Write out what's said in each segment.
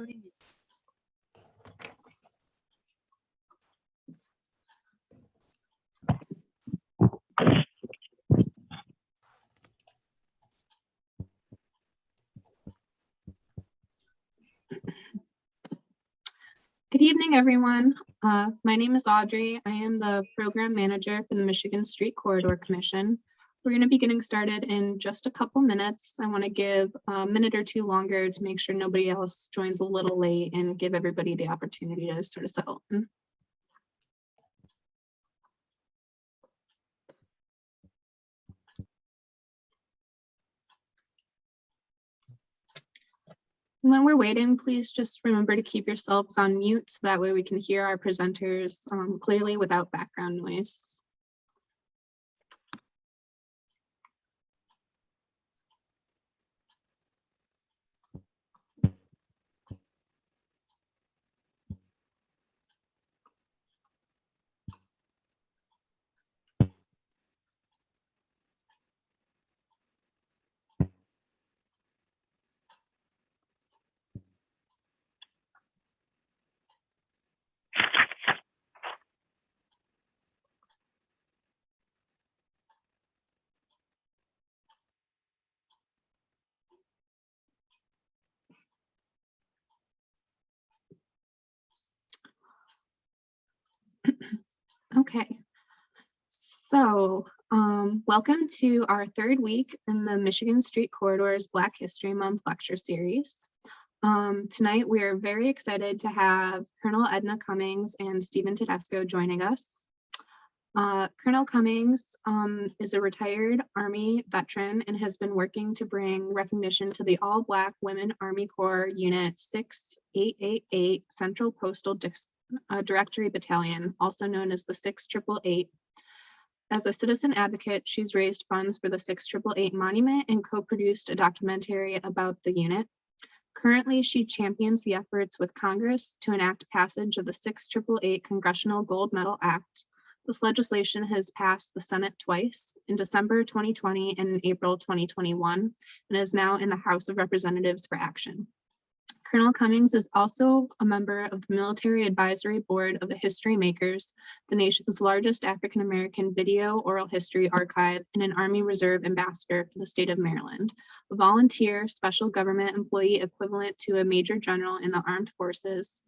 recording. Good evening, everyone. My name is Audrey. I am the program manager for the Michigan Street Corridor Commission. We're going to be getting started in just a couple minutes. I want to give a minute or two longer to make sure nobody else joins a little late and give everybody the opportunity to sort of settle in. And when we're waiting, please just remember to keep yourselves on mute so that way we can hear our presenters clearly without background noise. Okay, so welcome to our third week in the Michigan Street Corridors Black History Month lecture series. Tonight, we are very excited to have Colonel Edna Cummings and Steven Tedesco joining us. Colonel Cummings is a retired Army veteran and has been working to bring recognition to the all-Black Women Army Corps Unit 6888 Central Postal Directory Battalion, also known as the 6888. As a citizen advocate, she's raised funds for the 6888 monument and co-produced a documentary about the unit. Currently, she champions the efforts with Congress to enact passage of the 6888 Congressional Gold Medal Act. This legislation has passed the Senate twice, in December 2020 and in April 2021, and is now in the House of Representatives for action. Colonel Cummings is also a member of the Military Advisory Board of the History Makers, the nation's largest African-American video oral history archive, and an Army Reserve ambassador for the state of Maryland, a volunteer special government employee equivalent to a major general in the armed forces.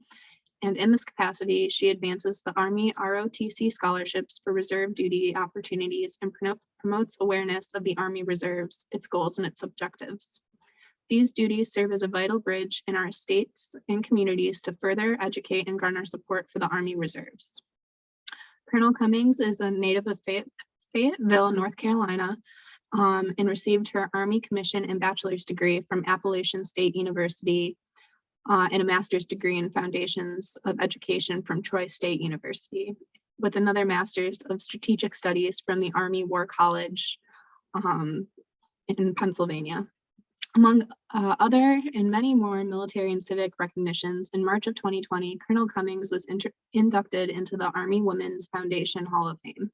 And in this capacity, she advances the Army ROTC scholarships for reserve duty opportunities and promotes awareness of the Army Reserves, its goals and its objectives. These duties serve as a vital bridge in our states and communities to further educate and garner support for the Army Reserves. Colonel Cummings is a native of Fayetteville, North Carolina, and received her Army commission and bachelor's degree from Appalachian State University and a master's degree in Foundations of Education from Troy State University, with another master's of strategic studies from the Army War College in Pennsylvania. Among other and many more military and civic recognitions, in March of 2020, Colonel Cummings was inducted into the Army Women's Foundation Hall of Fame.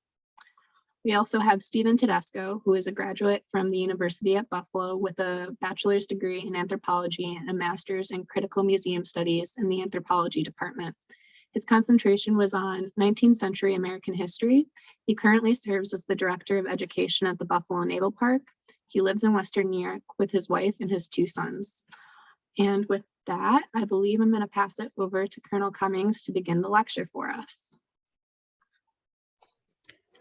We also have Steven Tedesco, who is a graduate from the University at Buffalo with a bachelor's degree in anthropology and a master's in critical museum studies in the anthropology department. His concentration was on 19th century American history. He currently serves as the director of education at the Buffalo Naval Park. He lives in Western New York with his wife and his two sons. And with that, I believe I'm going to pass it over to Colonel Cummings to begin the lecture for us.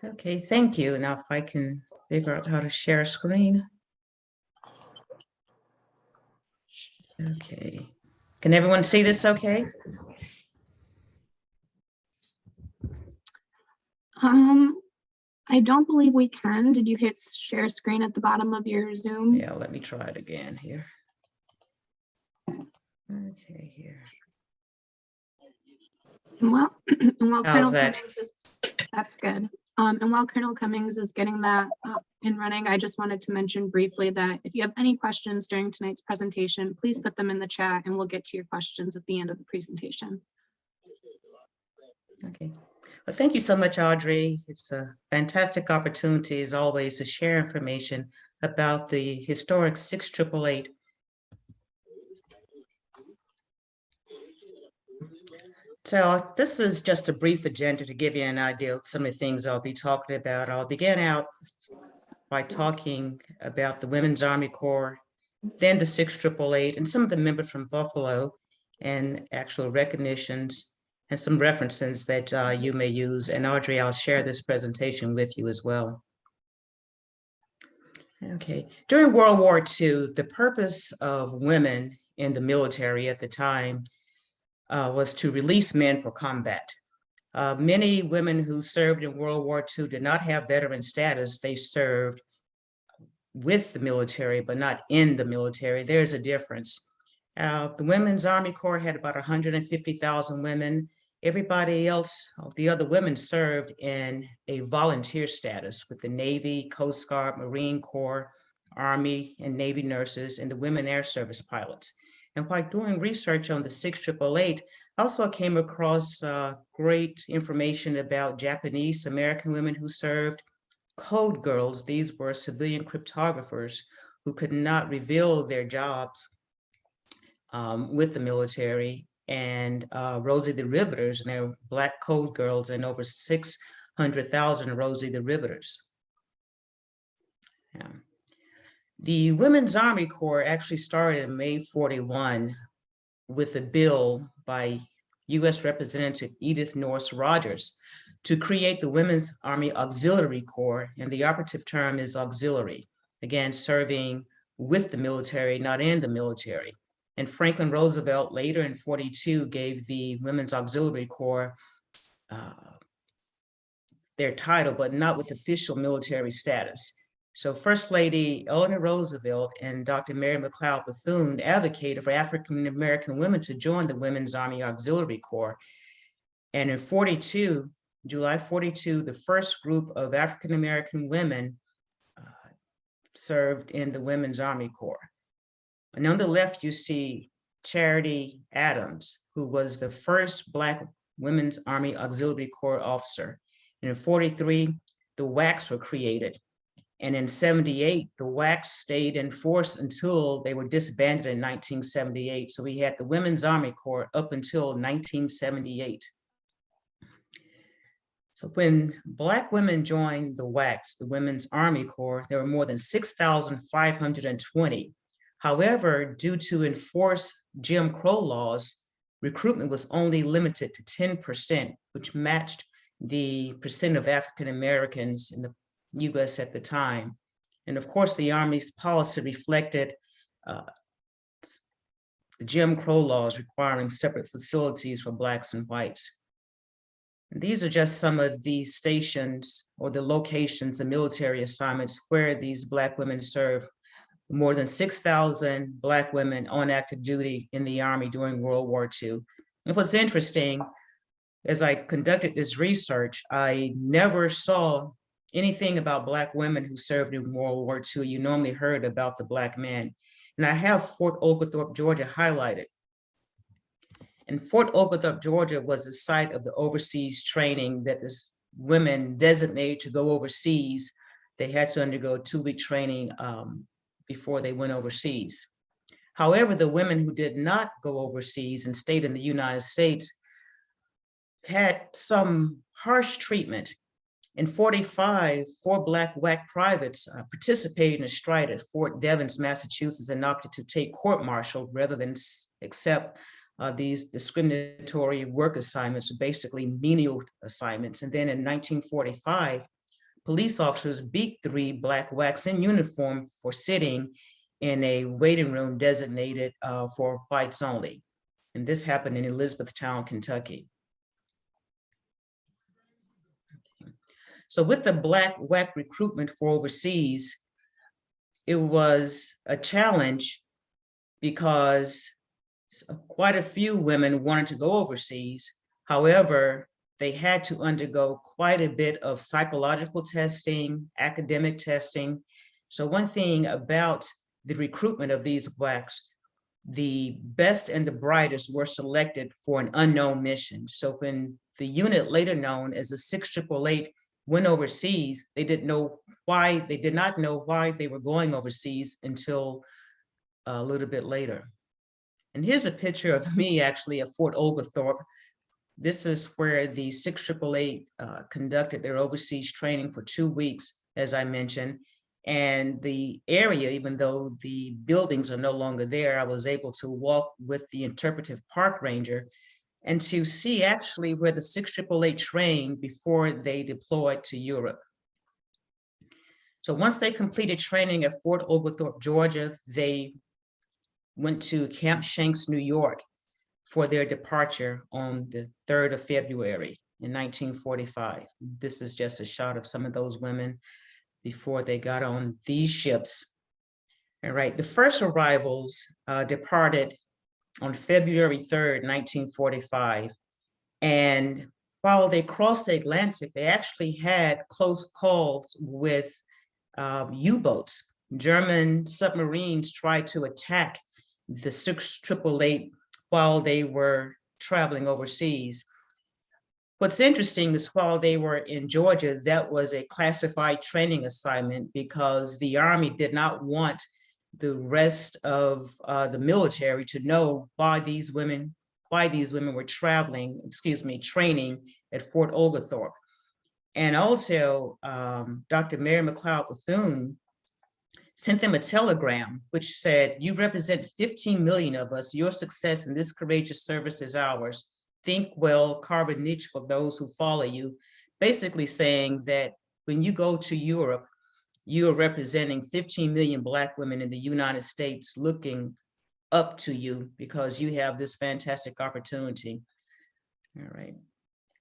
Okay, thank you. Now, if I can figure out how to share a screen. Okay, can everyone see this okay? I don't believe we can. Did you hit share screen at the bottom of your Zoom? Yeah, let me try it again here. Okay, here. And while How's Colonel that? Cummings is, that's good. And while Colonel Cummings is getting that up and running, I just wanted to mention briefly that if you have any questions during tonight's presentation, please put them in the chat and we'll get to your questions at the end of the presentation. Okay. Well, thank you so much, Audrey. It's a fantastic opportunity, as always, to share information about the historic 6888. So this is just a brief agenda to give you an idea of some of the things I'll be talking about. I'll begin out by talking about the Women's Army Corps, then the 6888, and some of the members from Buffalo, and actual recognitions and some references that you may use. And Audrey, I'll share this presentation with you as well. Okay, during World War II, the purpose of women in the military at the time was to release men for combat. Many women who served in World War II did not have veteran status. They served with the military, but not in the military. There's a difference. The Women's Army Corps had about 150,000 women. Everybody else, the other women served in a volunteer status with the Navy, Coast Guard, Marine Corps, Army, and Navy nurses, and the women air service pilots. And while doing research on the 6888, I also came across great information about Japanese American women who served. Code girls, these were civilian cryptographers who could not reveal their jobs with the military, and Rosie the Riveters, and there were Black code girls, and over 600,000 Rosie the Riveters. Yeah. The Women's Army Corps actually started in May 41 with a bill by U.S. Representative Edith Norris Rogers to create the Women's Army Auxiliary Corps, and the operative term is auxiliary, again, serving with the military, not in the military. And Franklin Roosevelt later in 42 gave the Women's Auxiliary Corps their title, but not with official military status. So First Lady Eleanor Roosevelt and Dr. Mary McLeod Bethune advocated for African-American women to join the Women's Army Auxiliary Corps. And in 42, July 42, the first group of African-American women served in the Women's Army Corps. And on the left, you see Charity Adams, who was the first Black Women's Army Auxiliary Corps officer. And in 43, the WACs were created. And in 78, the WACs stayed in force until they were disbanded in 1978. So we had the Women's Army Corps up until 1978. So when Black women joined the WACs, the Women's Army Corps, there were more than 6,520. However, due to enforced Jim Crow laws, recruitment was only limited to 10%, which matched the percent of African Americans in the US at the time. And of course, the Army's policy reflected the Jim Crow laws requiring separate facilities for Blacks and whites. And these are just some of the stations or the locations, the military assignments where these Black women serve. More than 6,000 Black women on active duty in the Army during World War II. And what's interesting, as I conducted this research, I never saw anything about Black women who served in World War II. You normally heard about the Black men. And I have Fort Oglethorpe, Georgia highlighted. And Fort Oglethorpe, Georgia was the site of the overseas training that this women designated to go overseas. They had to undergo a 2-week training before they went overseas. However, the women who did not go overseas and stayed in the United States had some harsh treatment. In 45, 4 Black WAC privates participated in a strike at Fort Devens, Massachusetts, and opted to take court-martial rather than accept these discriminatory work assignments, basically menial assignments. And then in 1945, police officers beat 3 Black WACs in uniform for sitting in a waiting room designated for whites only. And this happened in Elizabethtown, Kentucky. So with the Black WAC recruitment for overseas, it was a challenge because quite a few women wanted to go overseas. However, they had to undergo quite a bit of psychological testing, academic testing. So one thing about the recruitment of these WACs, the best and the brightest were selected for an unknown mission. So when the unit later known as the 6888 went overseas, they did not know why they were going overseas until a little bit later. And here's a picture of me actually at Fort Oglethorpe. This is where the 688 conducted their overseas training for 2 weeks, as I mentioned. And the area, even though the buildings are no longer there, I was able to walk with the interpretive park ranger and to see actually where the 688 trained before they deployed to Europe. So once they completed training at Fort Oglethorpe, Georgia, they went to Camp Shanks, New York, for their departure on the 3rd of February in 1945. This is just a shot of some of those women before they got on these ships. All right, the first arrivals departed on February 3rd, 1945. And while they crossed the Atlantic, they actually had close calls with U-boats. German submarines tried to attack the 688 while they were traveling overseas. What's interesting is while they were in Georgia, that was a classified training assignment because the Army did not want the rest of the military to know why these women were training at Fort Oglethorpe. And also, Dr. Mary McLeod Bethune sent them a telegram which said, "You represent 15 million of us. Your success in this courageous service is ours. Think well, carve a niche for those who follow you." Basically saying that when you go to Europe, you are representing 15 million Black women in the United States looking up to you because you have this fantastic opportunity. All right.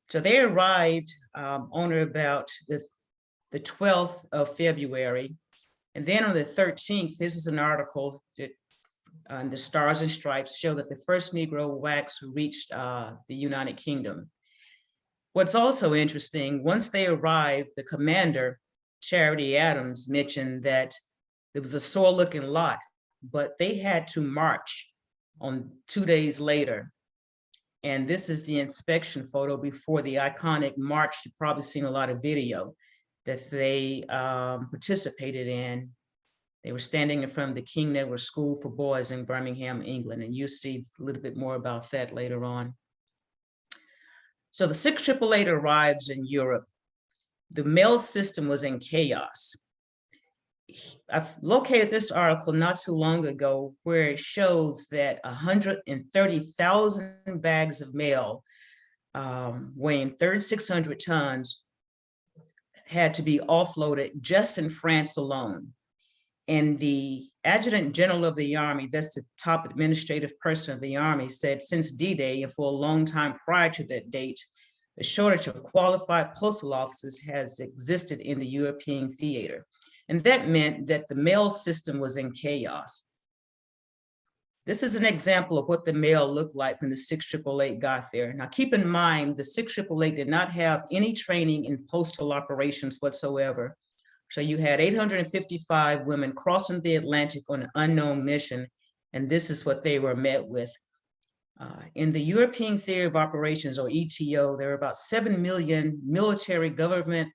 So they arrived on or about the 12th of February. And then on the 13th, this is an article that the Stars and Stripes show that the first Negro wax reached the United Kingdom. What's also interesting, once they arrived, the commander, Charity Adams, mentioned that it was a sore looking lot, but they had to march on 2 days later. And this is the inspection photo before the iconic march. You've probably seen a lot of video that they participated in. They were standing in front of the King Edward School for Boys in Birmingham, England, and you'll see a little bit more about that later on. So the 688 arrives in Europe. The mail system was in chaos. I've located this article not too long ago where it shows that 130,000 bags of mail weighing 3,600 tons had to be offloaded just in France alone. And the Adjutant General of the Army, that's the top administrative person of the Army, said since D-Day and for a long time prior to that date, the shortage of qualified postal officers has existed in the European theater. And that meant that the mail system was in chaos. This is an example of what the mail looked like when the 688 got there. Now keep in mind, the 688 did not have any training in postal operations whatsoever. So you had 855 women crossing the Atlantic on an unknown mission, and this is what they were met with. In the European Theory of Operations, or ETO, there are about 7 million military, government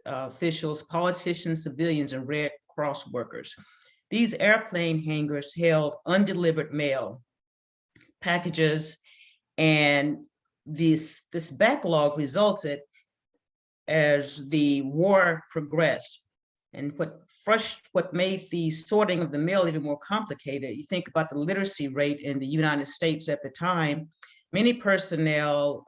officials, politicians, civilians, and Red Cross workers. These airplane hangars held undelivered mail, packages, and this backlog resulted as the war progressed. And what made the sorting of the mail even more complicated, you think about the literacy rate in the United States at the time, many personnel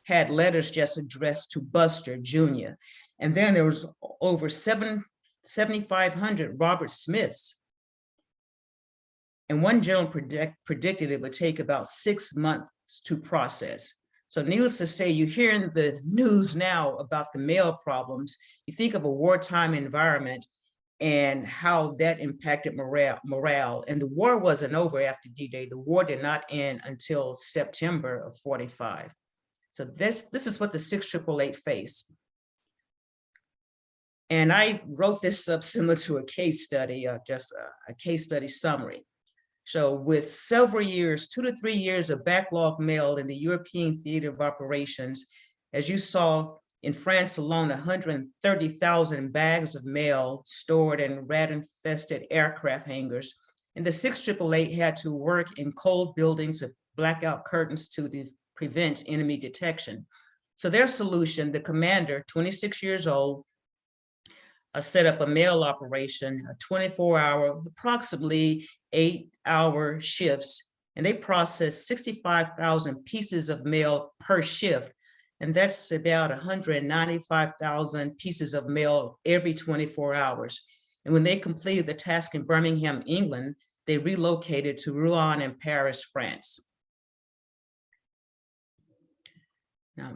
had letters just addressed to Buster Jr. And then there was over 7,500 Robert Smiths. And one general predicted it would take about 6 months to process. So needless to say, you hear in the news now about the mail problems, you think of a wartime environment and how that impacted morale. And the war wasn't over after D-Day. The war did not end until September of 45. So this is what the 688 faced. And I wrote this up similar to a case study, just a case study summary. So with several years, 2 to 3 years of backlog mail in the European Theater of Operations, as you saw in France alone, 130,000 bags of mail stored in rat-infested aircraft hangars. And the 688 had to work in cold buildings with blackout curtains to prevent enemy detection. So their solution, the commander, 26 years old, set up a mail operation, a 24-hour, approximately 8-hour shifts, and they process 65,000 pieces of mail per shift. And that's about 195,000 pieces of mail every 24 hours. And when they completed the task in Birmingham, England, they relocated to Rouen and Paris, France. Now,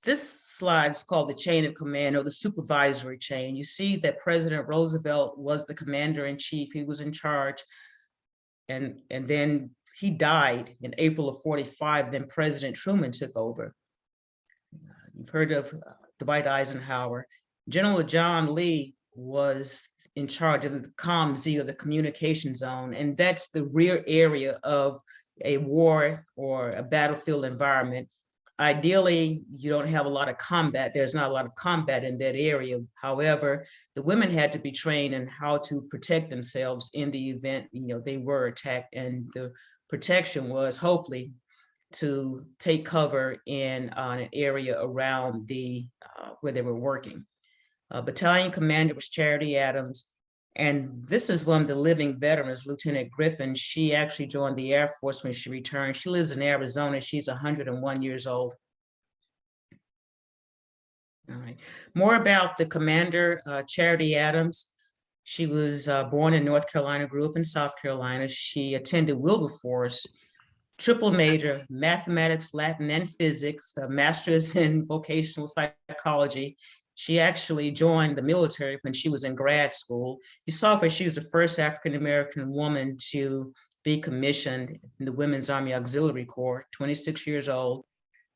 this slide is called the chain of command, or the supervisory chain. You see that President Roosevelt was the commander-in-chief. He was in charge, and then he died in April of 45. Then President Truman took over. You've heard of Dwight Eisenhower. General John Lee was in charge of the COMZ, or the communication zone, and that's the rear area of a war or a battlefield environment. Ideally, you don't have a lot of combat. There's not a lot of combat in that area. However, the women had to be trained in how to protect themselves in the event, they were attacked, and the protection was hopefully to take cover in an area around the where they were working. Battalion commander was Charity Adams, and this is one of the living veterans, Lieutenant Griffin. She actually joined the Air Force when she returned. She lives in Arizona. She's 101 years old. All right, more about the commander, Charity Adams. She was born in North Carolina, grew up in South Carolina. She attended Wilberforce, triple major, mathematics, Latin, and physics, a master's in vocational psychology. She actually joined the military when she was in grad school. You saw her, she was the first African-American woman to be commissioned in the Women's Army Auxiliary Corps, 26 years old.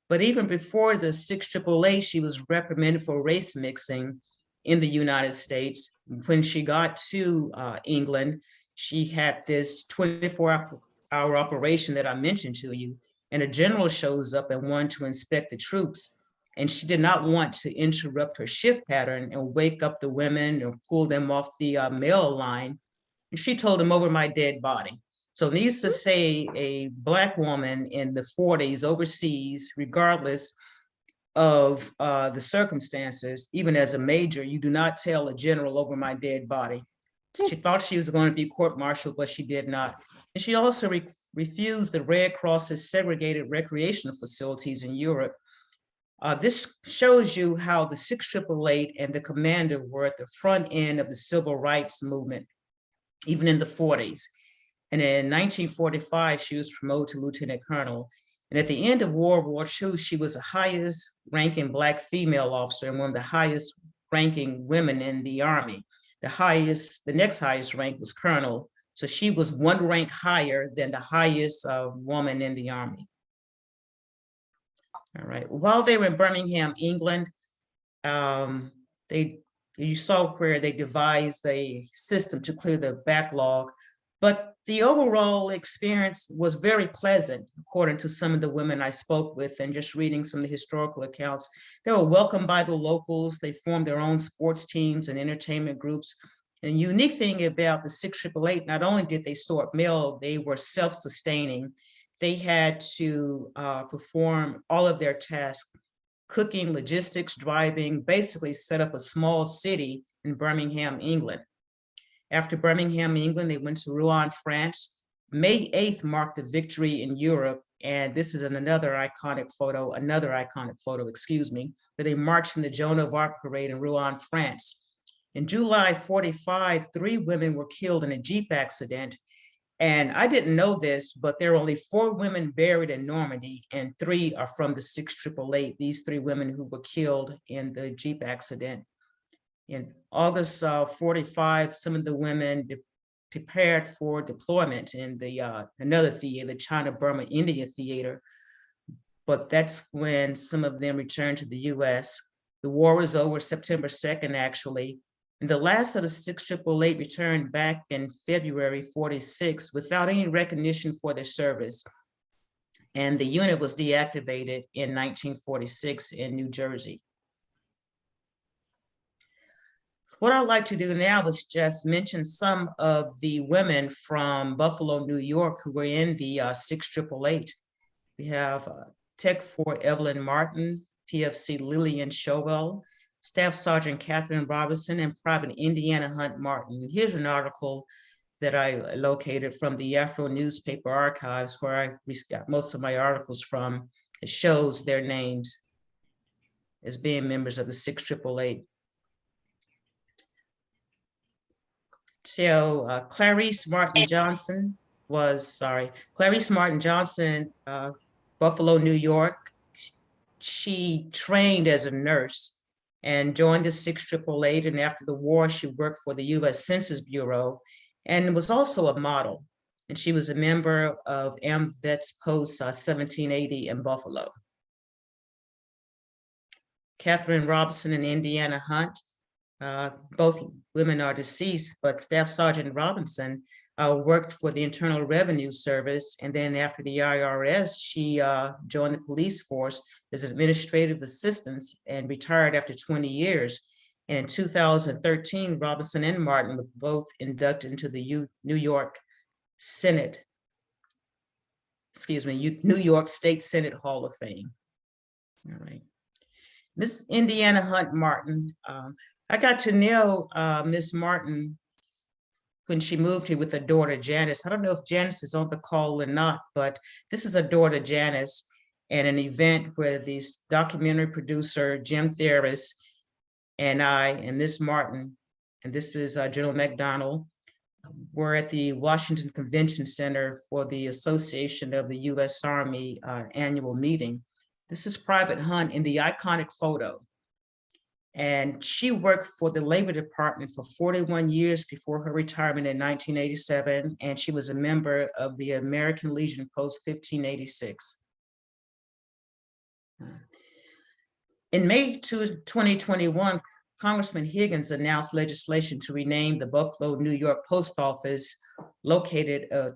But even before the 6AAA, she was reprimanded for race mixing in the United States. When she got to England, she had this 24-hour operation that I mentioned to you, and a general shows up and wanted to inspect the troops. And she did not want to interrupt her shift pattern and wake up the women or pull them off the mail line. And she told them, "Over my dead body." So needless to say, a Black woman in the 40s overseas, regardless of the circumstances, even as a major, you do not tell a general, "Over my dead body." She thought she was going to be court-martialed, but she did not. And she also refused the Red Cross's segregated recreational facilities in Europe. This shows you how the 6AAA and the commander were at the front end of the civil rights movement, even in the 40s. And in 1945, she was promoted to lieutenant colonel. And at the end of World War II, she was the highest ranking Black female officer and one of the highest ranking women in the Army. The next highest rank was colonel. So she was one rank higher than the highest woman in the Army. All right, while they were in Birmingham, England, you saw where they devised a system to clear the backlog, but the overall experience was very pleasant, according to some of the women I spoke with, and just reading some of the historical accounts. They were welcomed by the locals. They formed their own sports teams and entertainment groups. And the unique thing about the 6AAA, not only did they store mail, they were self-sustaining. They had to perform all of their tasks, cooking, logistics, driving, basically set up a small city in Birmingham, England. After Birmingham, England, they went to Rouen, France. May 8th marked the victory in Europe. And this is another iconic photo, where they marched in the Joan of Arc parade in Rouen, France. In July 45, 3 women were killed in a Jeep accident. And I didn't know this, but there are only 4 women buried in Normandy, and 3 are from the 6AAA, these 3 women who were killed in the Jeep accident. In August 45, some of the women prepared for deployment in the another theater, the China-Burma India theater. But that's when some of them returned to the US. The war was over September 2nd, actually. And the last of the 6AAA returned back in February 46 without any recognition for their service. And the unit was deactivated in 1946 in New Jersey. What I'd like to do now is just mention some of the women from Buffalo, New York, who were in the 6AAA. We have Tech 4 Evelyn Martin, PFC Lillian Showell, Staff Sergeant Catherine Robinson, and Private Indiana Hunt Martin. Here's an article that I located from the Afro newspaper archives, where I got most of my articles from. It shows their names as being members of the 688. So Clarice Martin Johnson, Buffalo, New York. She trained as a nurse and joined the 688, and after the war, she worked for the U.S. Census Bureau and was also a model. And she was a member of AMVETS Post 1780 in Buffalo. Catherine Robinson and Indiana Hunt, both women are deceased, but Staff Sergeant Robinson worked for the Internal Revenue Service, and then after the IRS, she joined the police force as an administrative assistant and retired after 20 years. And in 2013, Robinson and Martin were both inducted into the New York State Senate Hall of Fame. All right. Miss Indiana Hunt Martin, I got to know Miss Martin when she moved here with her daughter, Janice. I don't know if Janice is on the call or not, but this is her daughter, Janice, and an event where this documentary producer, Jim Theris, and I, and Miss Martin, and this is General McDonald, were at the Washington Convention Center for the Association of the U.S. Army annual meeting. This is Private Hunt in the iconic photo. And she worked for the Labor Department for 41 years before her retirement in 1987, and she was a member of the American Legion Post 1586. In May 2021, Congressman Higgins announced legislation to rename the Buffalo, New York Post Office, located at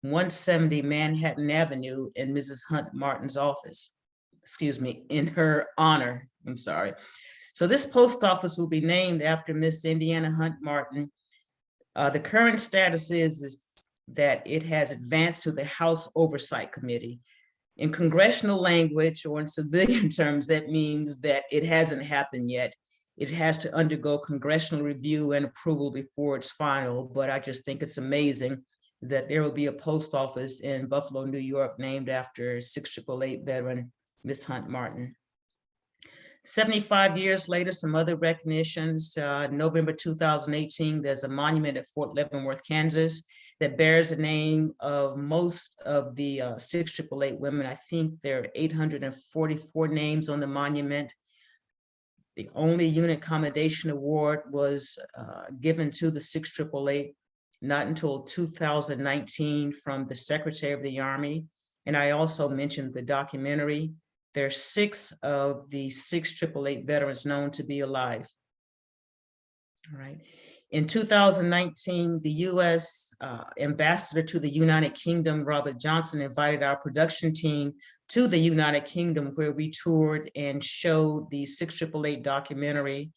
170 Manhattan Avenue, in Mrs. Hunt Martin's office. In her honor, I'm sorry. So this post office will be named after Miss Indiana Hunt Martin. The current status is that it has advanced to the House Oversight Committee. In congressional language, or in civilian terms, that means that it hasn't happened yet. It has to undergo congressional review and approval before it's final, but I just think it's amazing that there will be a post office in Buffalo, New York, named after 6888 veteran Miss Hunt Martin. 75 years later, some other recognitions. November 2018, there's a monument at Fort Leavenworth, Kansas, that bears the name of most of the 6888 women. I think there are 844 names on the monument. The only unit commendation award was given to the 6888 not until 2019 from the Secretary of the Army. And I also mentioned the documentary. There are 6 of the 6888 veterans known to be alive. All right. In 2019, the U.S. Ambassador to the United Kingdom, Robert Johnson, invited our production team to the United Kingdom, where we toured and showed the 6888 documentary.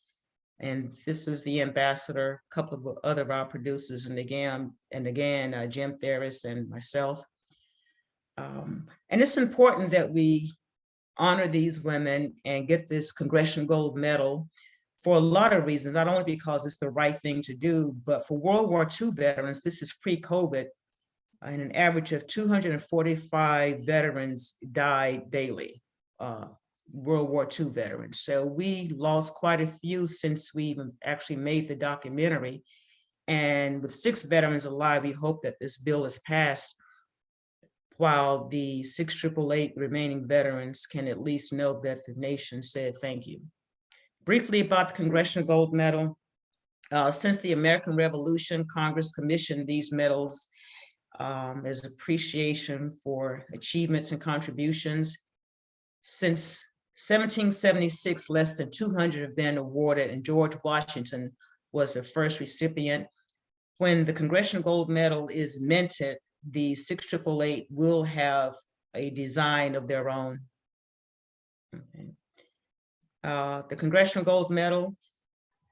And this is the ambassador, a couple of other of our producers, and again, Jim Theris and myself. And it's important that we honor these women and get this Congressional Gold Medal for a lot of reasons, not only because it's the right thing to do, but for World War II veterans, this is pre-COVID, and an average of 245 veterans died daily, World War II veterans. So we lost quite a few since we actually made the documentary. And with 6 veterans alive, we hope that this bill is passed, while the 6888 remaining veterans can at least know that the nation said thank you. Briefly about the Congressional Gold Medal. Since the American Revolution, Congress commissioned these medals as appreciation for achievements and contributions. Since 1776, less than 200 have been awarded, and George Washington was the first recipient. When the Congressional Gold Medal is minted, the 6888 will have a design of their own. Okay. The Congressional Gold Medal,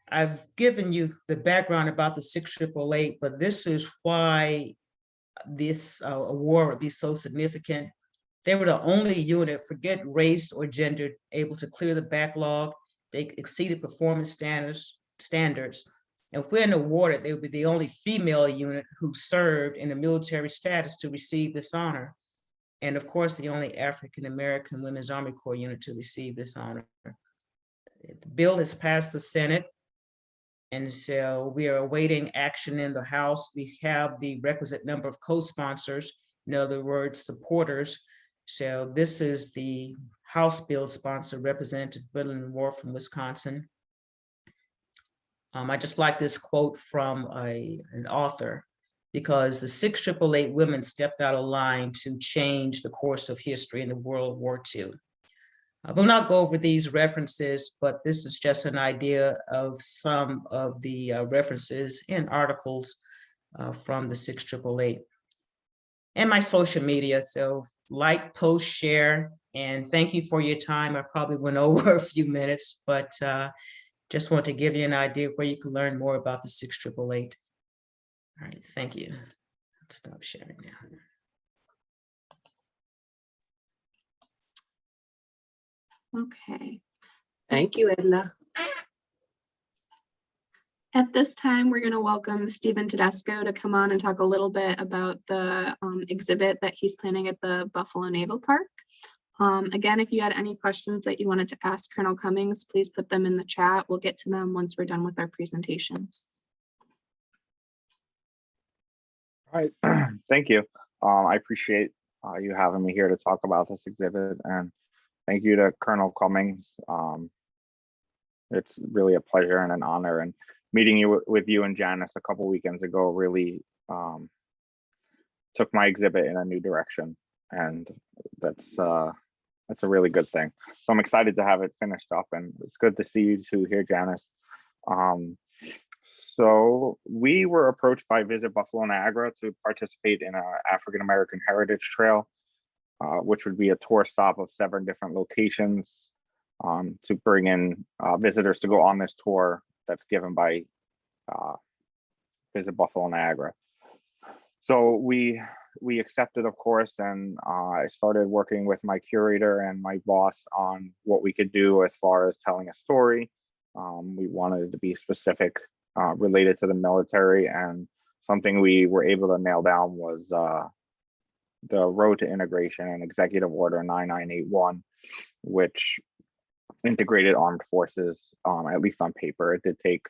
I've given you the background about the 6888, but this is why this award would be so significant. They were the only unit, forget race or gender, able to clear the backlog. They exceeded performance standards. And when awarded, they would be the only female unit who served in a military status to receive this honor. And of course, the only African-American Women's Army Corps unit to receive this honor. The bill has passed the Senate. And so we are awaiting action in the House. We have the requisite number of co-sponsors, in other words, supporters. So this is the House bill sponsor, Representative Leavenworth from Wisconsin. I just like this quote from an author, because the 688 women stepped out of line to change the course of history in the World War II. I will not go over these references, but this is just an idea of some of the references in articles from the 688. And my social media, so like, post, share, and thank you for your time. I probably went over a few minutes, but just want to give you an idea where you can learn more about the 688. All right, thank you. I'll stop sharing now. Okay. Thank you, Edna. At this time, we're going to welcome Steven Tedesco to come on and talk a little bit about the exhibit that he's planning at the Buffalo Naval Park. Again, if you had any questions that you wanted to ask Colonel Cummings, please put them in the chat. We'll get to them once we're done with our presentations. All right, thank you. I appreciate you having me here to talk about this exhibit, and thank you to Colonel Cummings. It's really a pleasure and an honor, and meeting you with you and Janice a couple weekends ago really took my exhibit in a new direction, and that's a really good thing. So I'm excited to have it finished up, and it's good to see you two here, Janice. So we were approached by Visit Buffalo Niagara to participate in our African American Heritage Trail, which would be a tour stop of 7 different locations to bring in visitors to go on this tour that's given by Visit Buffalo Niagara. So we accepted, of course, and I started working with my curator and my boss on what we could do as far as telling a story. We wanted it to be specific, related to the military, and something we were able to nail down was the Road to Integration and Executive Order 9981, which integrated armed forces, at least on paper. It did take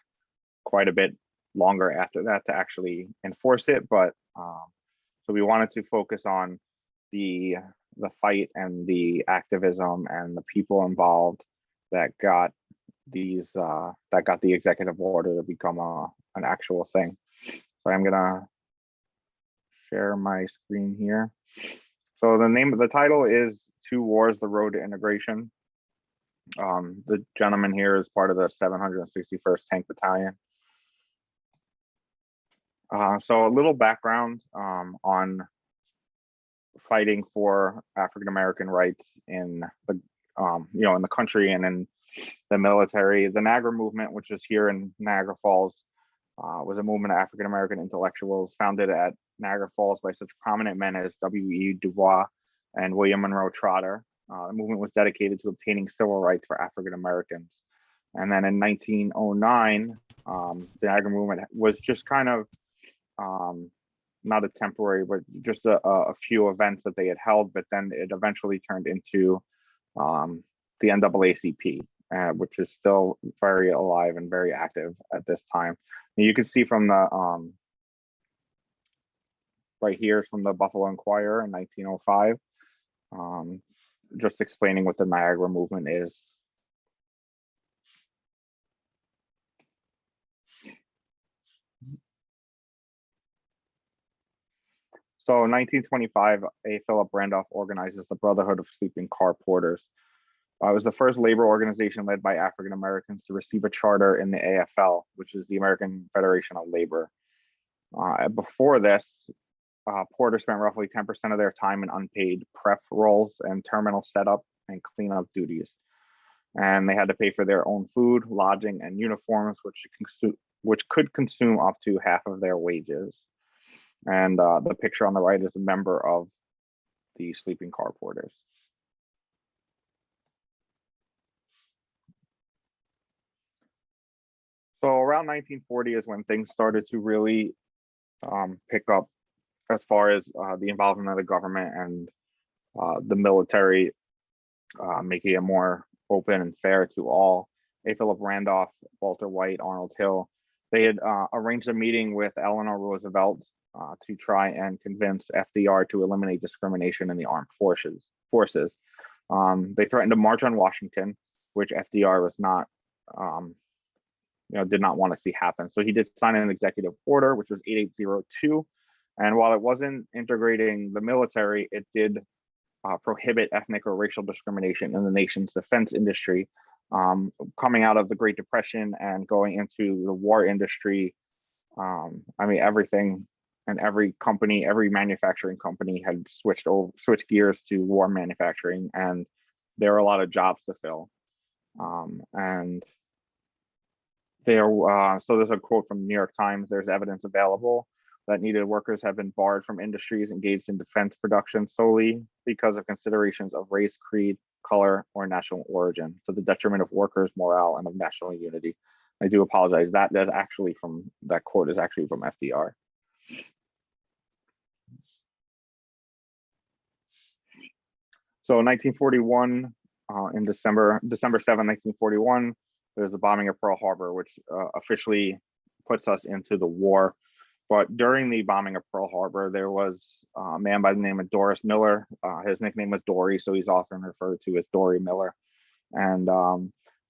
quite a bit longer after that to actually enforce it, but so we wanted to focus on the fight and the activism and the people involved that got these that got the executive order to become an actual thing. So I'm gonna share my screen here. So the title is Two Wars: The Road to Integration. The gentleman here is part of the 761st Tank Battalion. So a little background on fighting for African American rights in the in the country and in the military. The Niagara Movement, which is here in Niagara Falls, was a movement of African American intellectuals founded at Niagara Falls by such prominent men as W.E. Du Bois and William Monroe Trotter. The movement was dedicated to obtaining civil rights for African Americans. And then in 1909, the Niagara Movement was just kind of not a temporary, but just a few events that they had held, but then it eventually turned into the NAACP, which is still very alive and very active at this time. And you can see from the right here from the Buffalo Inquirer in 1905, just explaining what the Niagara Movement is. So in 1925, A. Philip Randolph organizes the Brotherhood of Sleeping Car Porters. It was the first labor organization led by African Americans to receive a charter in the AFL, which is the American Federation of Labor. Before this, porters spent roughly 10% of their time in unpaid prep roles and terminal setup and cleanup duties. And they had to pay for their own food, lodging, and uniforms, which could consume up to half of their wages. And the picture on the right is a member of the sleeping car porters. So around 1940 is when things started to really pick up as far as the involvement of the government and the military, making it more open and fair to all. A. Philip Randolph, Walter White, Arnold Hill, they had arranged a meeting with Eleanor Roosevelt to try and convince FDR to eliminate discrimination in the armed forces. They threatened to march on Washington, which FDR was not, did not want to see happen. So he did sign an executive order, which was 8802. And while it wasn't integrating the military, it did prohibit ethnic or racial discrimination in the nation's defense industry. Coming out of the Great Depression and going into the war industry, I mean, everything and every company, every manufacturing company had switched gears to war manufacturing, and there were a lot of jobs to fill. And there, so there's a quote from the New York Times: "There's evidence available that needed workers have been barred from industries engaged in defense production solely because of considerations of race, creed, color, or national origin, to the detriment of workers' morale and of national unity." I do apologize. That quote is actually from FDR. So 1941, in December 7, 1941, there's the bombing of Pearl Harbor, which officially puts us into the war. But during the bombing of Pearl Harbor, there was a man by the name of Doris Miller. His nickname was Dory, so he's often referred to as Dory Miller. And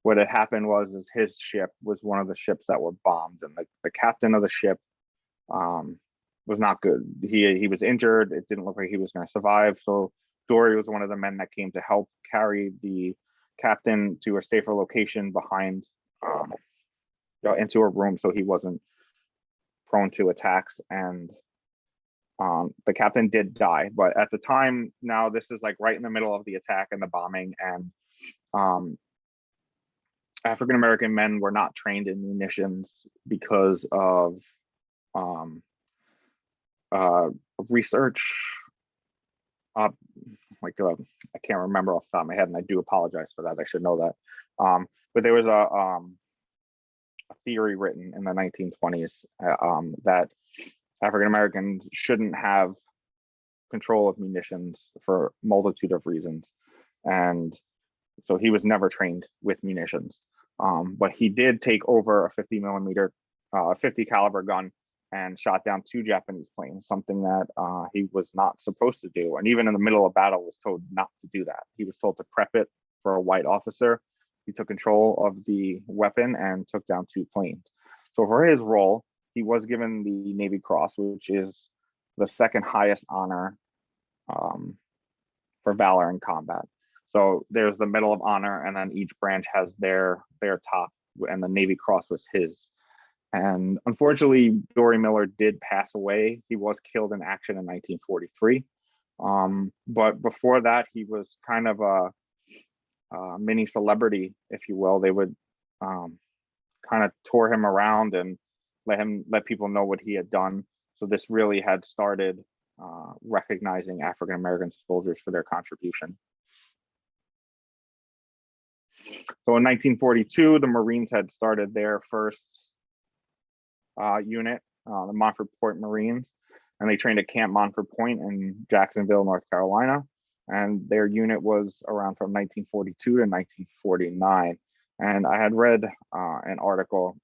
what had happened was his ship was one of the ships that were bombed, and the captain of the ship was not good. He was injured. It didn't look like he was going to survive. So Dory was one of the men that came to help carry the captain to a safer location behind, into a room, so he wasn't prone to attacks. And the captain did die, but at the time, now this is like right in the middle of the attack and the bombing, and African American men were not trained in munitions because of research. I can't remember off the top of my head, and I do apologize for that. I should know that. But there was a theory written in the 1920s that African Americans shouldn't have control of munitions for a multitude of reasons, and so he was never trained with munitions. But he did take over a 50 caliber gun and shot down 2 Japanese planes, something that he was not supposed to do. And even in the middle of battle was told not to do that. He was told to prep it for a white officer. He took control of the weapon and took down 2 planes. So for his role, he was given the Navy Cross, which is the second highest honor for valor in combat. So there's the Medal of Honor, and then each branch has their top, and the Navy Cross was his. And unfortunately, Dory Miller did pass away. He was killed in action in 1943. But before that, he was kind of a mini celebrity, if you will. They would kind of tour him around and let people know what he had done. So this really had started recognizing African American soldiers for their contribution. So in 1942, the Marines had started their first unit, the Montford Point Marines, and they trained at Camp Montford Point in Jacksonville, North Carolina. And their unit was around from 1942 to 1949. And I had read an article,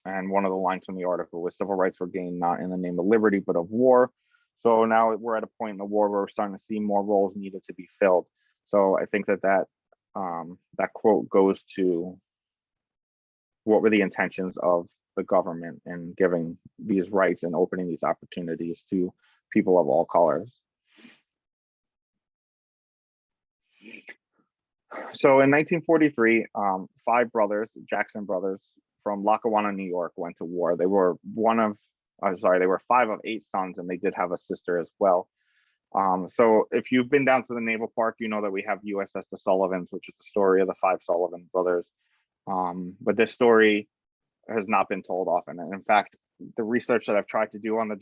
and one of the lines from the article was, "Civil rights were gained not in the name of liberty, but of war." So now we're at a point in the war where we're starting to see more roles needed to be filled. So I think that quote goes to what were the intentions of the government in giving these rights and opening these opportunities to people of all colors. So in 1943, 5 brothers, Jackson brothers from Lackawanna, New York, went to war. They were they were 5 of 8 sons, and they did have a sister as well. So if you've been down to the Naval Park, you know that we have USS the Sullivans, which is the story of the 5 Sullivan brothers. But this story has not been told often. And in fact, the research that I've tried to do on the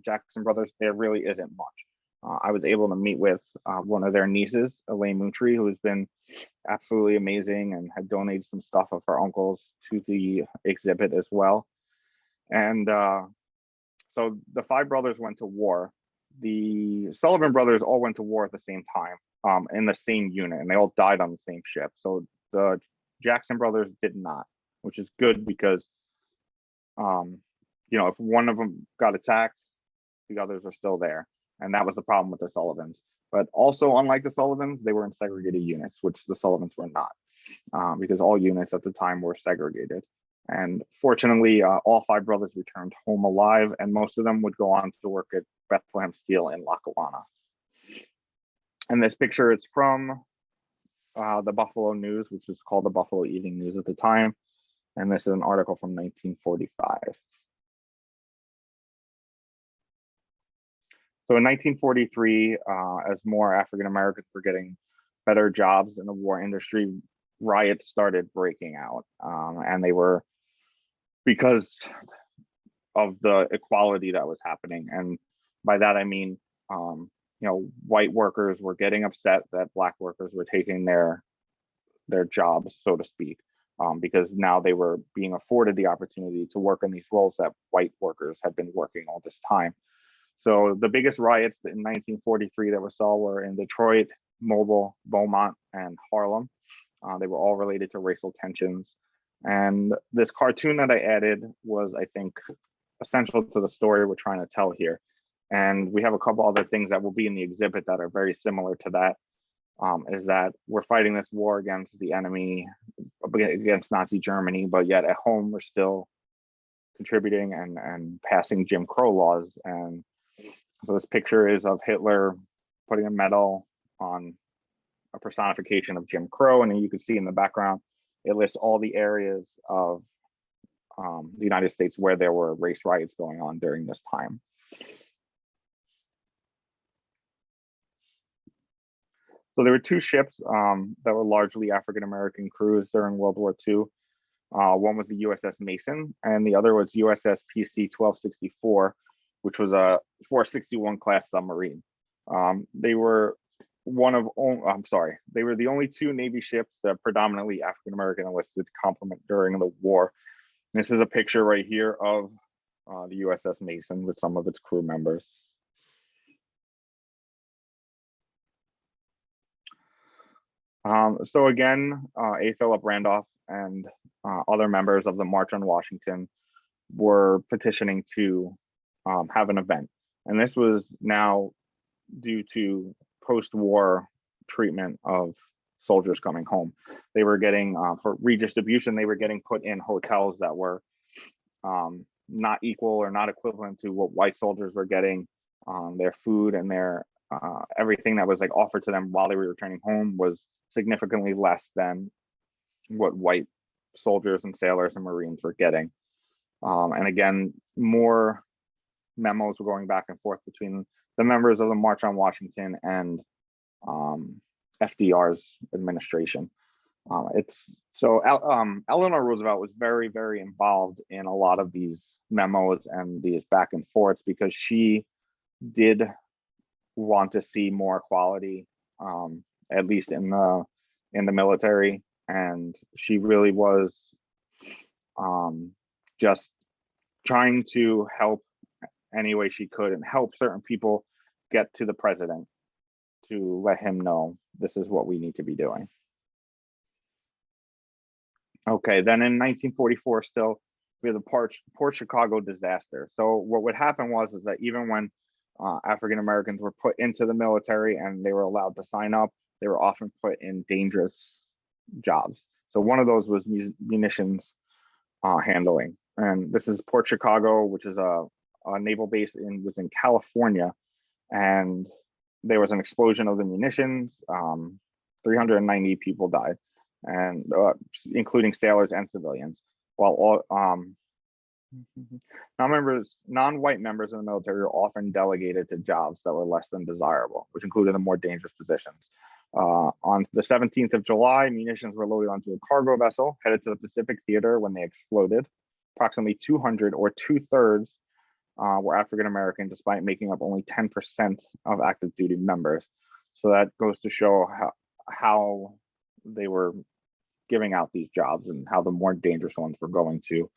Jackson brothers, there really isn't much. I was able to meet with one of their nieces, Elaine Moutry, who has been absolutely amazing and had donated some stuff of her uncle's to the exhibit as well. And so the five brothers went to war. The Sullivan brothers all went to war at the same time in the same unit, and they all died on the same ship. So the Jackson brothers did not, which is good because, you know, if one of them got attacked, the others are still there. And that was the problem with the Sullivans. But also, unlike the Sullivans, they were in segregated units, which the Sullivans were not, because all units at the time were segregated. And fortunately, all five brothers returned home alive, and most of them would go on to work at Bethlehem Steel in Lackawanna. And this picture is from the Buffalo News, which was called the Buffalo Evening News at the time. And this is an article from 1945. So in 1943, as more African Americans were getting better jobs in the war industry, riots started breaking out, and they were because of the equality that was happening. And by that I mean, you know, white workers were getting upset that black workers were taking their jobs, so to speak, because now they were being afforded the opportunity to work in these roles that white workers had been working all this time. So the biggest riots in 1943 that we saw were in Detroit, Mobile, Beaumont, and Harlem. They were all related to racial tensions. And this cartoon that I added was, I think, essential to the story we're trying to tell here. And we have a couple other things that will be in the exhibit that are very similar to that, is that we're fighting this war against the enemy, against Nazi Germany, but yet at home we're still contributing and passing Jim Crow laws. And so this picture is of Hitler putting a medal on a personification of Jim Crow, and then you can see in the background, it lists all the areas of the United States where there were race riots going on during this time. So there were two ships that were largely African-American crews during World War II. One was the USS Mason, and the other was USS PC 1264, which was a 461 class submarine. They were they were the only two Navy ships that predominantly African-American enlisted complement during the war. And this is a picture right here of the USS Mason with some of its crew members. So again, A. Philip Randolph and other members of the March on Washington were petitioning to have an event. And this was now due to post-war treatment of soldiers coming home. They were getting, for redistribution, they were getting put in hotels that were not equal or not equivalent to what white soldiers were getting. Their food and their everything that was like offered to them while they were returning home was significantly less than what white soldiers and sailors and Marines were getting. And again, more memos were going back and forth between the members of the March on Washington and FDR's administration. Eleanor Roosevelt was very, very involved in a lot of these memos and these back and forths because she did want to see more equality, at least in the military, and she really was just trying to help any way she could and help certain people get to the president to let him know this is what we need to be doing. Okay, then in 1944, still, we have the Port Chicago disaster. So what would happen was that even when African Americans were put into the military and they were allowed to sign up, they were often put in dangerous jobs. So one of those was munitions handling. And this is Port Chicago, which is a naval base was in California. And there was an explosion of the munitions. 390 people died, and including sailors and civilians. While all non-white members of the military were often delegated to jobs that were less than desirable, which included the more dangerous positions. On the 17th of July, munitions were loaded onto a cargo vessel headed to the Pacific Theater when they exploded. Approximately 200, or 2/3, were African American, despite making up only 10% of active duty members. So that goes to show how they were giving out these jobs and how the more dangerous ones were going to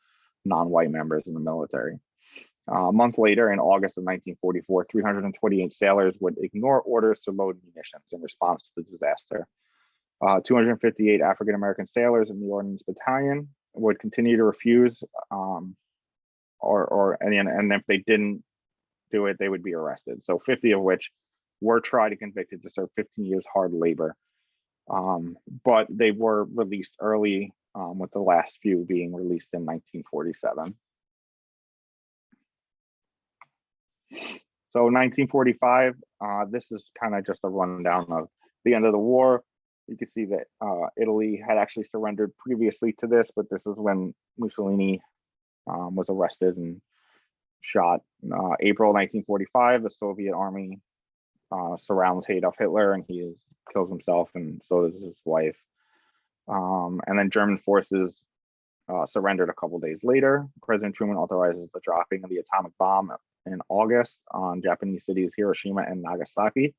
non-white members in the military. A month later, in August of 1944, 328 sailors would ignore orders to load munitions in response to the disaster. 258 African-American sailors in the Ordnance Battalion would continue to refuse, and if they didn't do it, they would be arrested. So 50 of which were tried and convicted to serve 15 years hard labor. But they were released early, with the last few being released in 1947. So 1945, this is kind of just a rundown of the end of the war. You can see that Italy had actually surrendered previously to this, but this is when Mussolini was arrested and shot. April 1945, the Soviet army surrounds Adolf Hitler, and he kills himself, and so does his wife. And then German forces surrendered a couple days later. President Truman authorizes the dropping of the atomic bomb in August on Japanese cities Hiroshima and Nagasaki.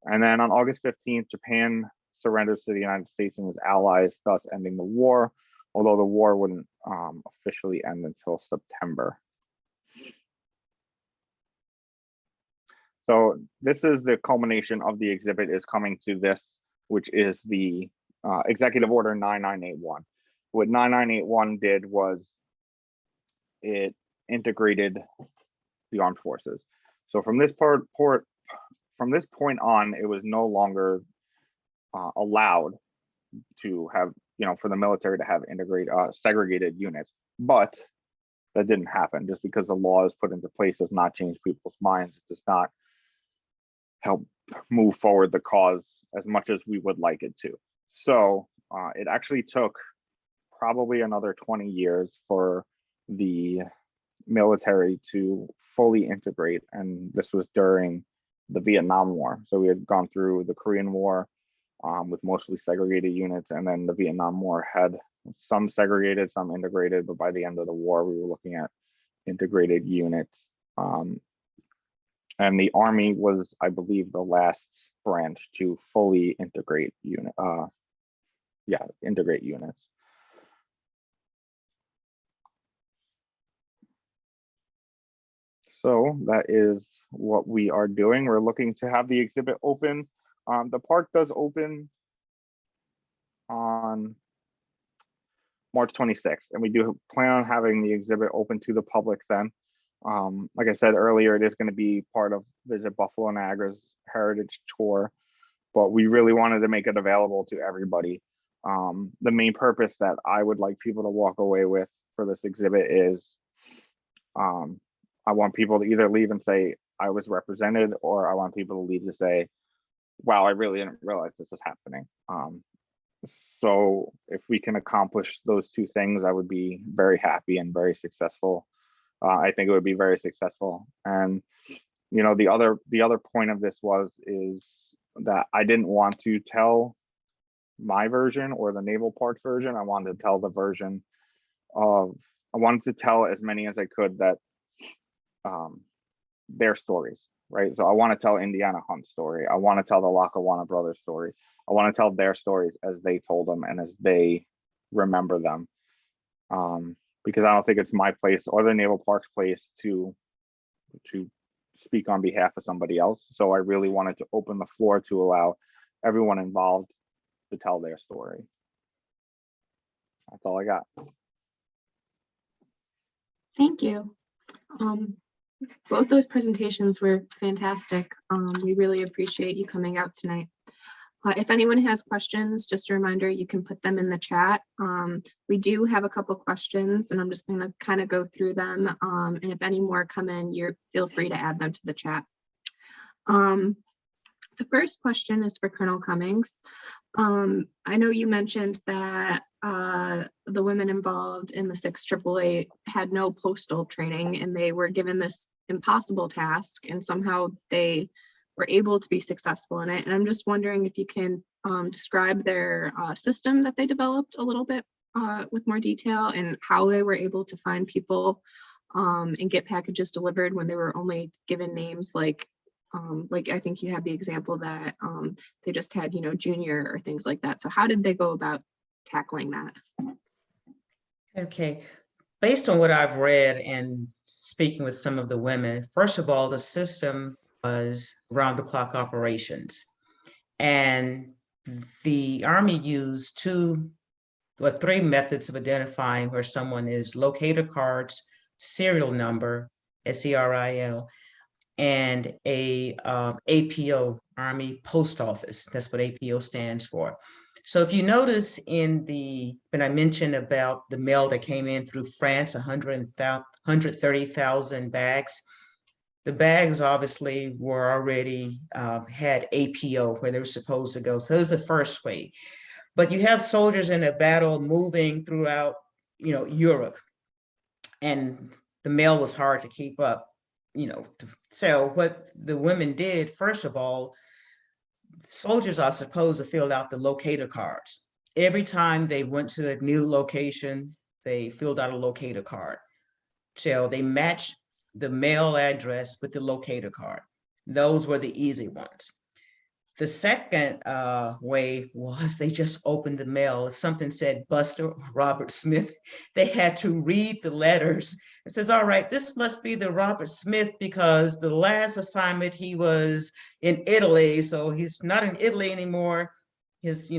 And then on August 15th, Japan surrenders to the United States and his allies, thus ending the war, although the war wouldn't officially end until September. So this is the culmination of the exhibit is coming to this, which is the Executive Order 9981. What 9981 did was it integrated the armed forces. So from this point on, it was no longer allowed to have, for the military to have segregated units, but that didn't happen. Just because the law is put into place does not change people's minds. It does not help move forward the cause as much as we would like it to. So it actually took probably another 20 years for the military to fully integrate, and this was during the Vietnam War. So we had gone through the Korean War with mostly segregated units, and then the Vietnam War had some segregated, some integrated, but by the end of the war, we were looking at integrated units. And the Army was, I believe, the last branch to fully integrate integrate units. So that is what we are doing. We're looking to have the exhibit open. The park does open on March 26th, and we do plan on having the exhibit open to the public then. Like I said earlier, it is going to be part of Visit Buffalo Niagara's Heritage Tour, but we really wanted to make it available to everybody. The main purpose that I would like people to walk away with for this exhibit is I want people to either leave and say, I was represented, or I want people to leave to say, wow, I really didn't realize this was happening. So if we can accomplish those two things, I would be very happy and very successful. I think it would be very successful. And the other point of this is that I didn't want to tell my version or the Naval Parks version. I wanted to tell the version of, I wanted to tell as many as I could that their stories, right? So I want to tell Indiana Hunt's story. I want to tell the Lackawanna brothers' story. I want to tell their stories as they told them and as they remember them. Because I don't think it's my place or the Naval Parks place to speak on behalf of somebody else. So I really wanted to open the floor to allow everyone involved to tell their story. That's all I got. Thank you. Both those presentations were fantastic. We really appreciate you coming out tonight. If anyone has questions, just a reminder, you can put them in the chat. We do have a couple questions, and I'm just going to kind of go through them. And if any more come in, feel free to add them to the chat. The first question is for Colonel Cummings. I know you mentioned that the women involved in the 6th AAA had no postal training, and they were given this impossible task, and somehow they were able to be successful in it. And I'm just wondering if you can describe their system that they developed a little bit with more detail, and how they were able to find people and get packages delivered when they were only given names like I think you had the example that they just had, you know, junior or things like that. So how did they go about tackling that? Okay, based on what I've read and speaking with some of the women, first of all, the system was round-the-clock operations. And the Army used three methods of identifying where someone is: locator cards, serial number, SERIL, and a APO, Army Post Office. That's what APO stands for. So if you notice when I mentioned about the mail that came in through France, 130,000 bags, the bags obviously were already had APO where they were supposed to go. So it was the first way. But you have soldiers in a battle moving throughout, you know, Europe, and the mail was hard to keep up, you know. So what the women did, first of all, soldiers are supposed to fill out the locator cards. Every time they went to a new location, they filled out a locator card. So they matched the mail address with the locator card. Those were the easy ones. The second way was they just opened the mail. If something said Buster or Robert Smith, they had to read the letters. It says, all right, this must be the Robert Smith because the last assignment he was in Italy, so he's not in Italy anymore. His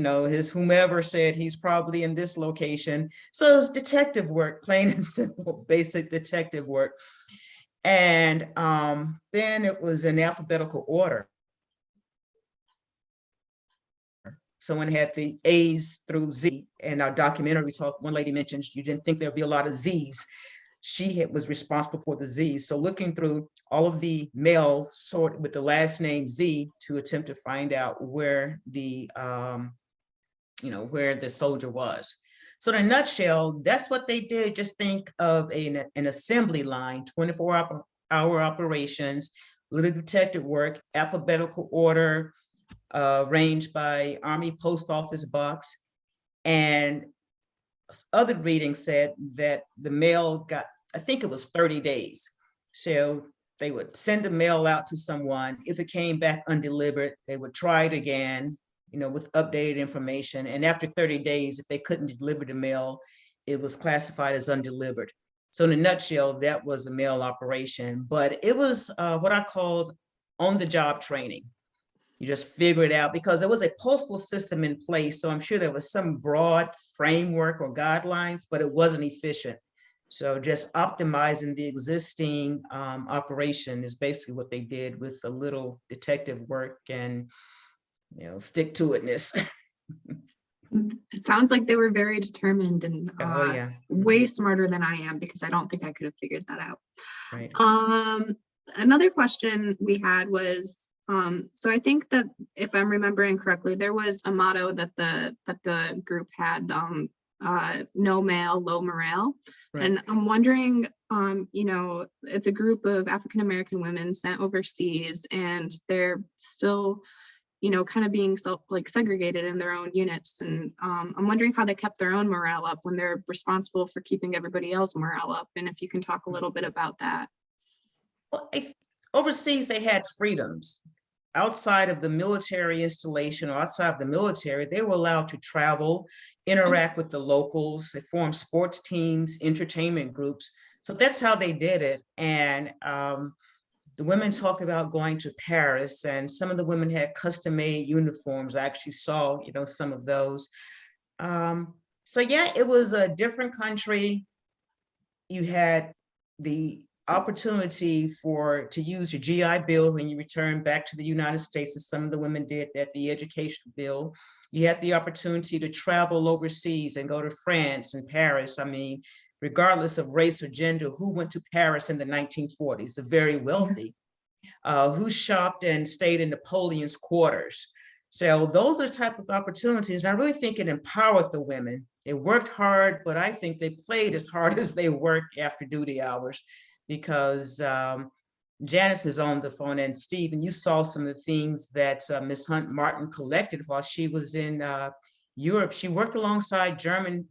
whomever said he's probably in this location. So it's detective work, plain and simple, basic detective work. And then it was in alphabetical order. Someone had the A's through Z. In our documentary talk, one lady mentioned you didn't think there'd be a lot of Z's. She was responsible for the Z's. So looking through all of the mail sorted with the last name Z to attempt to find out where the where the soldier was. So in a nutshell, that's what they did. Just think of an assembly line, 24-hour operations, little detective work, alphabetical order, arranged by Army Post Office box. And other readings said that the mail got, I think it was 30 days. So they would send the mail out to someone. If it came back undelivered, they would try it again, with updated information. And after 30 days, if they couldn't deliver the mail, it was classified as undelivered. So in a nutshell, that was a mail operation, but it was what I called on-the-job training. You just figure it out because there was a postal system in place. So I'm sure there was some broad framework or guidelines, but it wasn't efficient. So just optimizing the existing operation is basically what they did with a little detective work and, stick to itness. It sounds like they were very determined and Oh, yeah. way smarter than I am, because I don't think I could have figured that out. Right. Another question we had was, so I think that if I'm remembering correctly, there was a motto that the group had, no mail, low morale. Right. And I'm wondering, it's a group of African-American women sent overseas, and they're still, kind of being segregated in their own units. And I'm wondering how they kept their own morale up when they're responsible for keeping everybody else morale up. And if you can talk a little bit about that. Well, overseas, they had freedoms. Outside of the military installation or outside of the military, they were allowed to travel, interact with the locals. They formed sports teams, entertainment groups. So that's how they did it. And the women talked about going to Paris, and some of the women had custom-made uniforms. I actually saw, some of those. So yeah, it was a different country. You had the opportunity to use your GI Bill when you return back to the United States, as some of the women did that, the education bill. You had the opportunity to travel overseas and go to France and Paris. I mean, regardless of race or gender, who went to Paris in the 1940s? The very wealthy. Who shopped and stayed in Napoleon's quarters. So those are the type of opportunities. And I really think it empowered the women. They worked hard, but I think they played as hard as they worked after duty hours, because Janice is on the phone, and Steven, you saw some of the things that Ms. Hunt Martin collected while she was in Europe. She worked alongside German,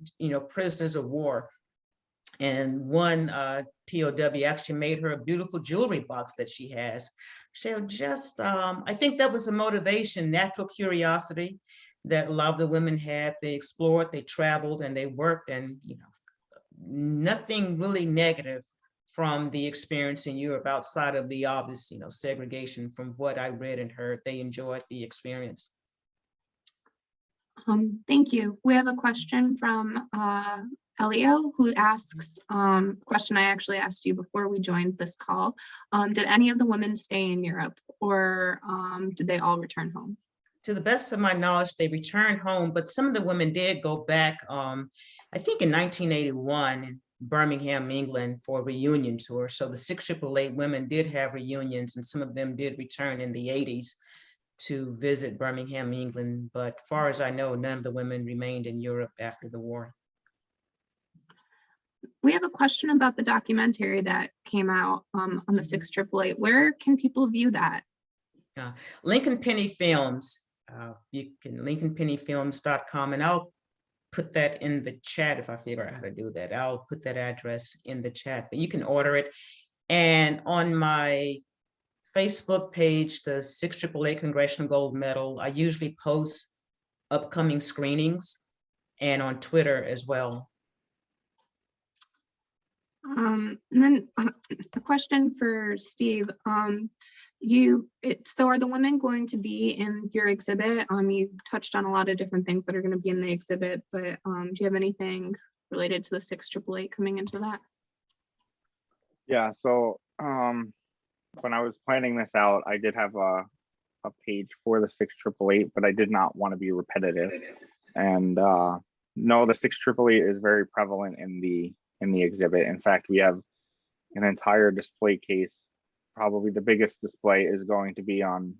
prisoners of war. And one POW actually made her a beautiful jewelry box that she has. So just, I think that was a motivation, natural curiosity that a lot of the women had. They explored, they traveled, and they worked, and nothing really negative from the experience in Europe outside of the obvious, segregation. From what I read and heard, they enjoyed the experience. Thank you. We have a question from Elio, who asks, question I actually asked you before we joined this call. Did any of the women stay in Europe, or did they all return home? To the best of my knowledge, they returned home, but some of the women did go back, I think in 1981, in Birmingham, England, for a reunion tour. So the 6888 women did have reunions, and some of them did return in the 80s to visit Birmingham, England. But far as I know, none of the women remained in Europe after the war. We have a question about the documentary that came out on the 6888. Where can people view that? Lincoln Penny Films. You can lincolnpennyfilms.com, and I'll put that in the chat if I figure out how to do that. I'll put that address in the chat, but you can order it. And on my Facebook page, the 6888 Congressional Gold Medal, I usually post upcoming screenings, and on Twitter as well. And then a question for Steve. So are the women going to be in your exhibit? You touched on a lot of different things that are going to be in the exhibit, but do you have anything related to the 6888 coming into that? Yeah, so when I was planning this out, I did have a page for the 6888, but I did not want to be repetitive. And no, the 6888 is very prevalent in the exhibit. In fact, we have an entire display case. Probably the biggest display is going to be on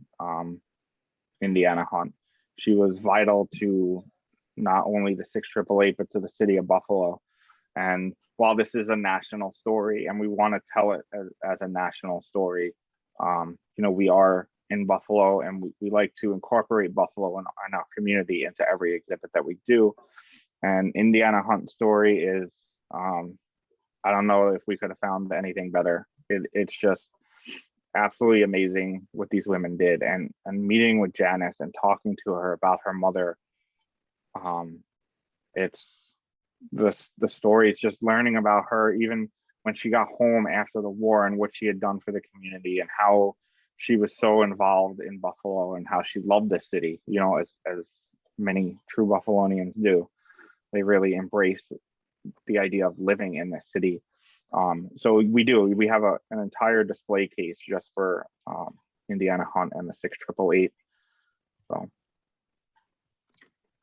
Indiana Hunt. She was vital to not only the 6888, but to the city of Buffalo. And while this is a national story, and we want to tell it as a national story, we are in Buffalo, and we like to incorporate Buffalo and our community into every exhibit that we do. And Indiana Hunt story is, I don't know if we could have found anything better. It's just absolutely amazing what these women did, and meeting with Janice and talking to her about her mother. It's the story is just learning about her, even when she got home after the war, and what she had done for the community, and how she was so involved in Buffalo, and how she loved the city, as many true Buffalonians do. They really embrace the idea of living in the city. So we have an entire display case just for Indiana Hunt and the 6888. So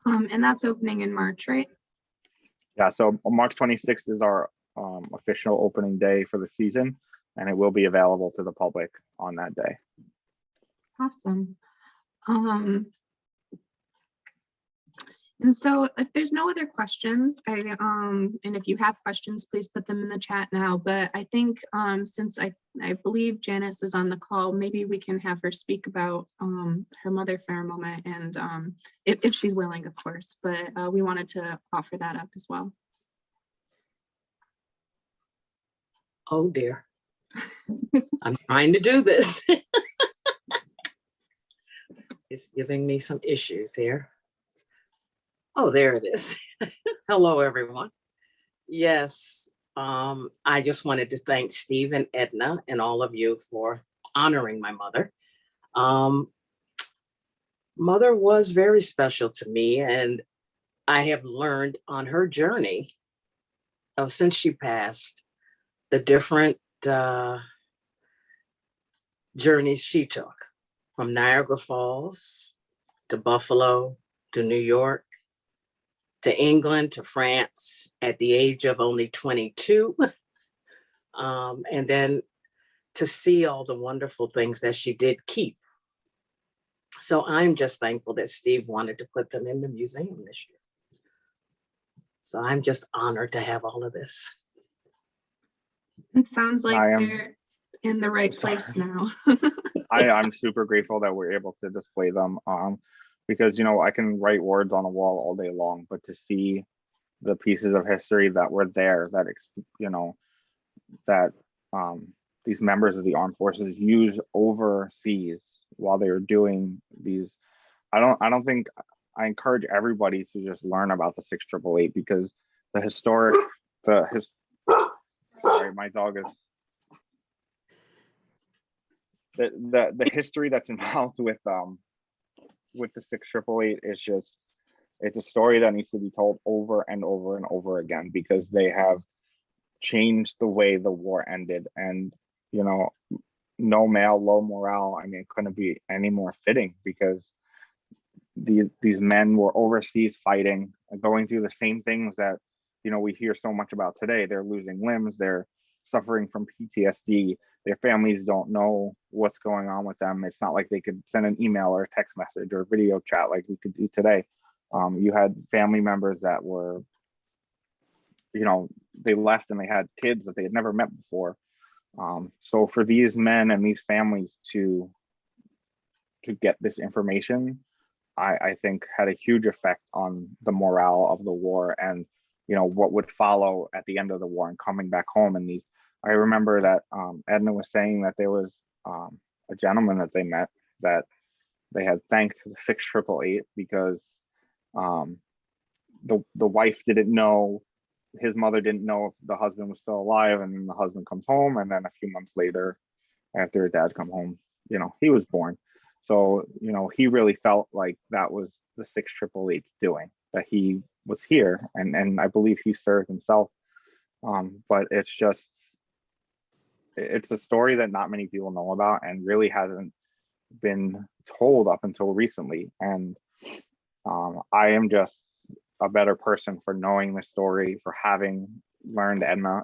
and that's opening in March, right? Yeah, so March 26th is our official opening day for the season, and it will be available to the public on that day. Awesome. And so if there's no other questions, and if you have questions, please put them in the chat now. But I think since I believe Janice is on the call, maybe we can have her speak about her mother for a moment, and if she's willing, of course, but we wanted to offer that up as well. Oh dear. I'm trying to do this. It's giving me some issues here. Oh, there it is. Hello, everyone. Yes, I just wanted to thank Steve and Edna and all of you for honoring my mother. Mother was very special to me, and I have learned on her journey of since she passed, the different journeys she took, from Niagara Falls to Buffalo to New York, to England, to France at the age of only 22. And then to see all the wonderful things that she did keep. So I'm just thankful that Steve wanted to put them in the museum this year. So I'm just honored to have all of this. It sounds like they're in the right place now. I'm super grateful that we're able to display them. Because I can write words on a wall all day long, but to see the pieces of history that were there that, you know, that these members of the armed forces use overseas while they were doing these. I don't think, I encourage everybody to just learn about the 6888 because the historic, sorry, my dog is, the history that's involved with the 6888 is just, it's a story that needs to be told over and over and over again because they have changed the way the war ended. And, you know, no male, low morale, I mean, it couldn't be any more fitting because these men were overseas fighting and going through the same things that, you know, we hear so much about today. They're losing limbs, they're suffering from PTSD, their families don't know what's going on with them. It's not like they could send an email or a text message or video chat like we could do today. You had family members that were, you know, they left and they had kids that they had never met before. So for these men and these families to get this information, I think had a huge effect on the morale of the war and, you know, what would follow at the end of the war and coming back home. And I remember that Edna was saying that there was a gentleman that they met that they had thanked the 6888 because the wife didn't know, his mother didn't know if the husband was still alive, and then the husband comes home, and then a few months later, after her dad come home, you know, he was born. So, you know, he really felt like that was the 6888's doing, that he was here, and I believe he served himself. But it's just, it's a story that not many people know about and really hasn't been told up until recently. And I am just a better person for knowing the story, for having learned Edna,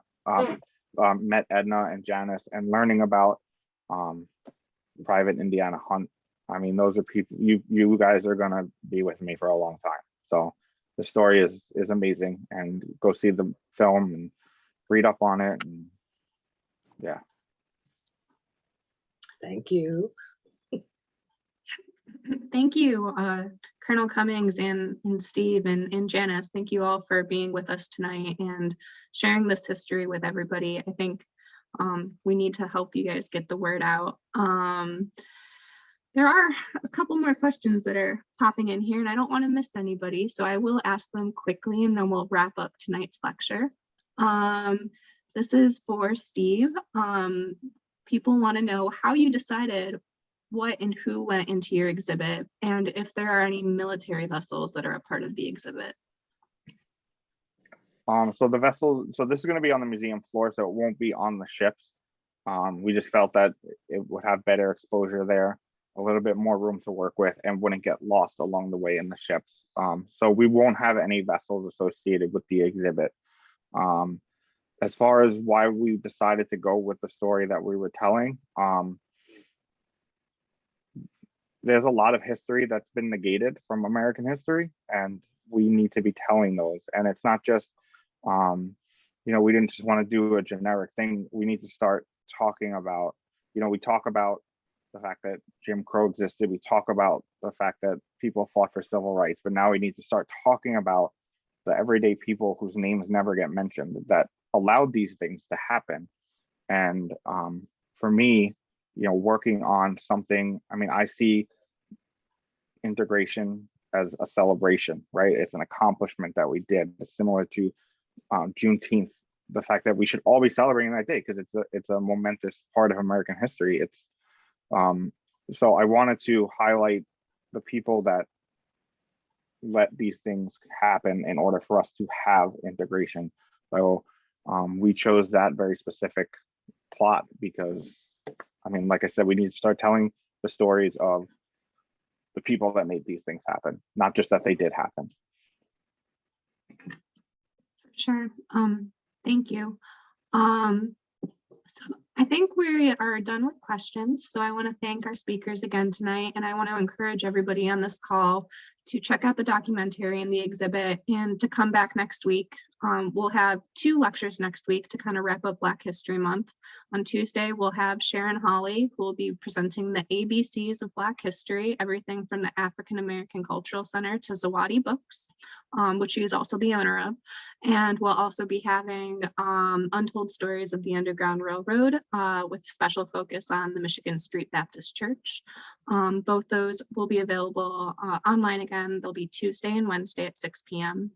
met Edna and Janice, and learning about Private Indiana Hunt. I mean, those are people, you guys are gonna be with me for a long time. So the story is amazing, and go see the film and read up on it. And yeah. Thank you. Thank you, Colonel Cummings and Steve and Janice. Thank you all for being with us tonight and sharing this history with everybody. I think we need to help you guys get the word out. There are a couple more questions that are popping in here, and I don't want to miss anybody, so I will ask them quickly and then we'll wrap up tonight's lecture. This is for Steve. People want to know how you decided what and who went into your exhibit, and if there are any military vessels that are a part of the exhibit. So the vessel, so this is going to be on the museum floor, so it won't be on the ships. We just felt that it would have better exposure there, a little bit more room to work with, and wouldn't get lost along the way in the ships. So we won't have any vessels associated with the exhibit. As far as why we decided to go with the story that we were telling, there's a lot of history that's been negated from American history, and we need to be telling those. And it's not just, you know, we didn't just want to do a generic thing. We need to start talking about, you know, we talk about the fact that Jim Crow existed. We talk about the fact that people fought for civil rights, but now we need to start talking about the everyday people whose names never get mentioned that allowed these things to happen. And for me, you know, working on something, I mean, I see integration as a celebration, right? It's an accomplishment that we did. It's similar to Juneteenth, the fact that we should all be celebrating that day because it's a momentous part of American history. It's so I wanted to highlight the people that let these things happen in order for us to have integration. So we chose that very specific plot because, I mean, like I said, we need to start telling the stories of the people that made these things happen, not just that they did happen. Sure. Thank you. So I think we are done with questions. So I want to thank our speakers again tonight, and I want to encourage everybody on this call to check out the documentary and the exhibit and to come back next week. We'll have 2 lectures next week to kind of wrap up Black History Month. On Tuesday, we'll have Sharon Hawley, who will be presenting the ABCs of Black history, everything from the African American Cultural Center to Zawadi Books, which she is also the owner of. And we'll also be having Untold Stories of the Underground Railroad with special focus on the Michigan Street Baptist Church. Both those will be available online again. They'll be Tuesday and Wednesday at 6 p.m.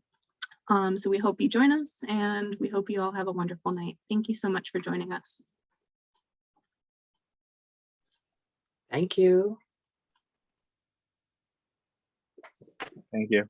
So we hope you join us, and we hope you all have a wonderful night. Thank you so much for joining us. Thank you. Thank you.